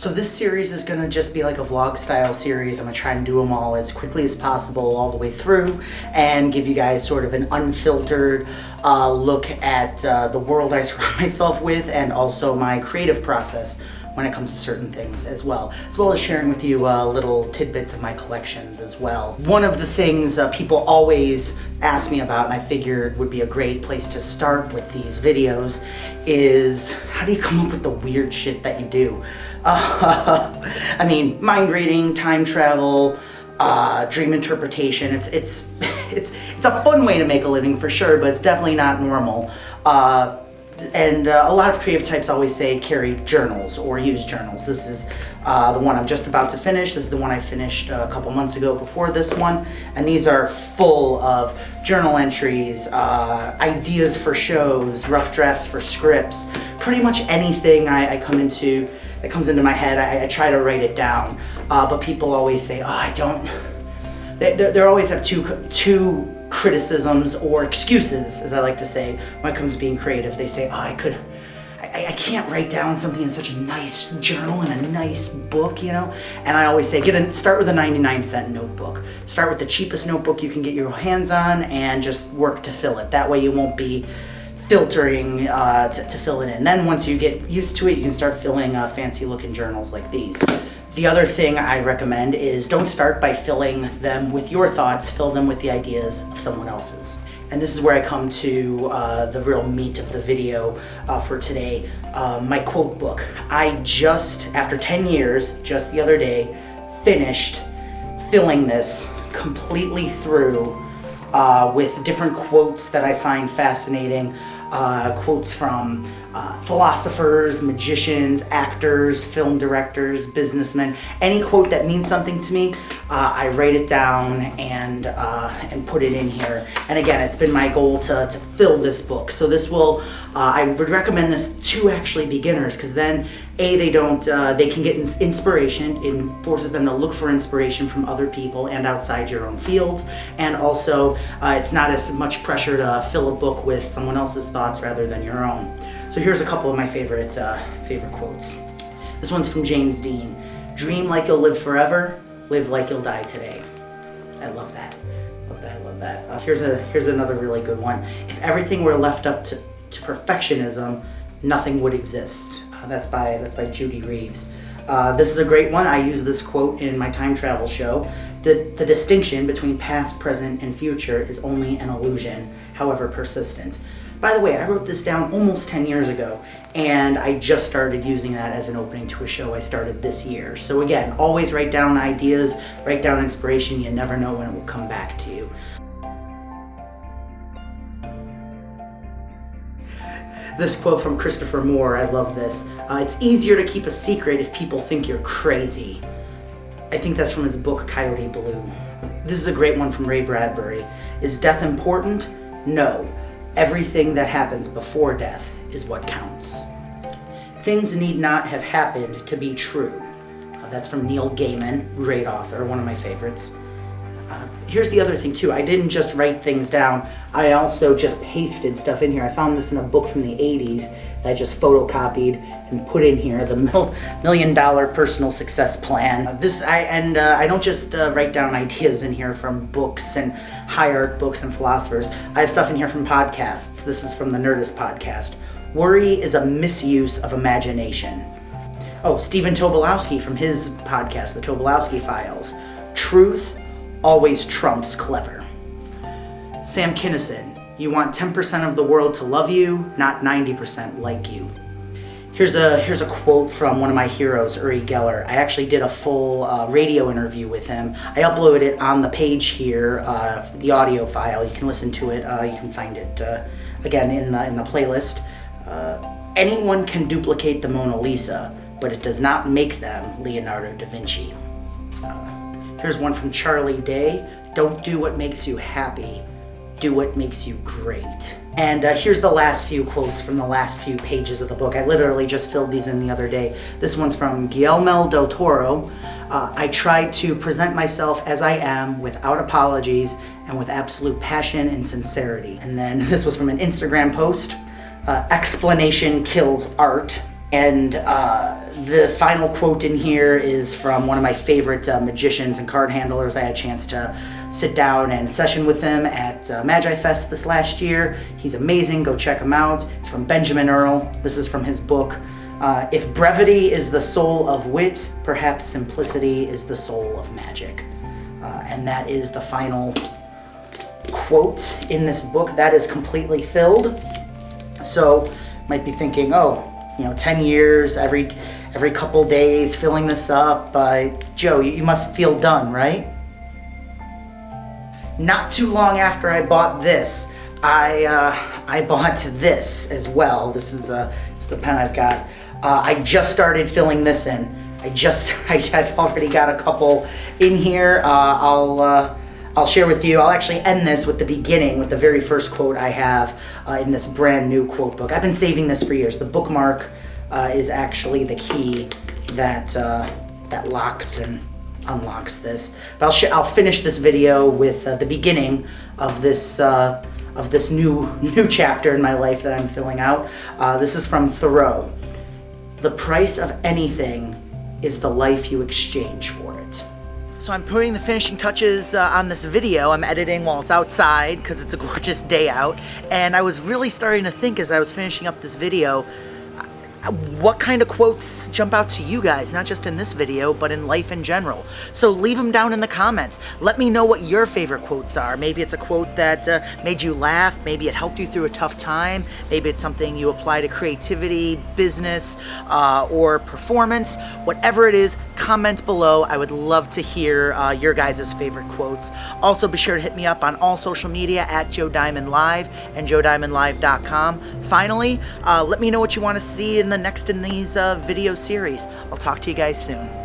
So this series is gonna just be like a vlog style series. I'm gonna try and do them all as quickly as possible all the way through and give you guys sort of an unfiltered look at the world I surround myself with and also my creative process when it comes to certain things as well as sharing with you little tidbits of my collections as well. One of the things people always ask me about, and I figured would be a great place to start with these videos, is how do you come up with the weird shit that you do? I mean, mind reading, time travel, dream interpretation. It's a fun way to make a living for sure, but it's definitely not normal. And a lot of creative types always say carry journals or use journals. This is the one I'm just about to finish. This is the one I finished a couple months ago before this one. And these are full of journal entries, ideas for shows, rough drafts for scripts, pretty much anything I come into that comes into my head, I try to write it down. But people always say, oh, I don't. They always have two criticisms or excuses, as I like to say, when it comes to being creative. They say, oh, I can't write down something in such a nice journal and a nice book, you know? And I always say, start with a 99-cent notebook. Start with the cheapest notebook you can get your hands on and just work to fill it. That way you won't be filtering to fill it in. Then once you get used to it, you can start filling fancy looking journals like these. The other thing I recommend is don't start by filling them with your thoughts, fill them with the ideas of someone else's. And this is where I come to the real meat of the video for today, my quote book. I just, after 10 years, just the other day, finished filling this completely through with different quotes that I find fascinating, quotes from philosophers, magicians, actors, film directors, businessmen. Any quote that means something to me, I write it down and put it in here. And again, it's been my goal to fill this book. So this will, I would recommend this to actually beginners, because then they can get inspiration. It forces them to look for inspiration from other people and outside your own fields. And also, it's not as much pressure to fill a book with someone else's thoughts rather than your own. So here's a couple of my favorite quotes. This one's from James Dean. Dream like you'll live forever, live like you'll die today. I love that. I love that. Here's another really good one. If everything were left up to perfectionism, nothing would exist. That's by Judy Reeves. This is a great one. I use this quote in my time travel show. The distinction between past, present, and future is only an illusion, however persistent. By the way, I wrote this down almost 10 years ago, and I just started using that as an opening to a show I started this year. So again, always write down ideas, write down inspiration. You never know when it will come back to you. This quote from Christopher Moore, I love this. It's easier to keep a secret if people think you're crazy. I think that's from his book, Coyote Blue. This is a great one from Ray Bradbury. Is death important? No. Everything that happens before death is what counts. Things need not have happened to be true. That's from Neil Gaiman, great author, one of my favorites. Here's the other thing too, I didn't just write things down, I also just pasted stuff in here. I found this in a book from the 80s that I just photocopied and put in here, the $1 million personal success plan. I don't just write down ideas in here from books and high art books and philosophers. I have stuff in here from podcasts. This is from the Nerdist podcast. Worry is a misuse of imagination. Oh, Stephen Tobolowsky from his podcast, The Tobolowsky Files. Truth always trumps clever. Sam Kinison, you want 10% of the world to love you, not 90% like you. Here's a quote from one of my heroes, Uri Geller. I actually did a full radio interview with him. I uploaded it on the page here, the audio file. You can listen to it. You can find it again in the playlist. Anyone can duplicate the Mona Lisa, but it does not make them Leonardo da Vinci. Here's one from Charlie Day. Don't do what makes you happy. Do what makes you great. And here's the last few quotes from the last few pages of the book. I literally just filled these in the other day. This one's from Guillermo del Toro. I try to present myself as I am without apologies and with absolute passion and sincerity. And then this was from an Instagram post. Explanation kills art. And the final quote in here is from one of my favorite magicians and card handlers. I had a chance to sit down and session with him at Magi Fest this last year. He's amazing. Go check him out. It's from Benjamin Earl. This is from his book. If brevity is the soul of wit, perhaps simplicity is the soul of magic. And that is the final quote in this book. That is completely filled. So might be thinking, oh, 10 years, every couple days filling this up. Joe, you must feel done, right? Not too long after I bought this, I bought this as well. This is the pen I've got. I just started filling this in. I've already got a couple in here. I'll share with you. I'll actually end this with the beginning, with the very first quote I have in this brand new quote book. I've been saving this for years. The bookmark is actually the key that locks and unlocks this. But I'll finish this video with the beginning of this new chapter in my life that I'm filling out. This is from Thoreau. The price of anything is the life you exchange for it. So I'm putting the finishing touches on this video. I'm editing while it's outside because it's a gorgeous day out. And I was really starting to think as I was finishing up this video, what kind of quotes jump out to you guys, not just in this video, but in life in general. So leave them down in the comments. Let me know what your favorite quotes are. Maybe it's a quote that made you laugh. Maybe it helped you through a tough time. Maybe it's something you apply to creativity, business, or performance. Whatever it is, comment below. I would love to hear your guys' favorite quotes. Also, be sure to hit me up on all social media at Joe Diamond Live and JoeDiamondLive.com. Finally, let me know what you want to see in the next in these video series. I'll talk to you guys soon.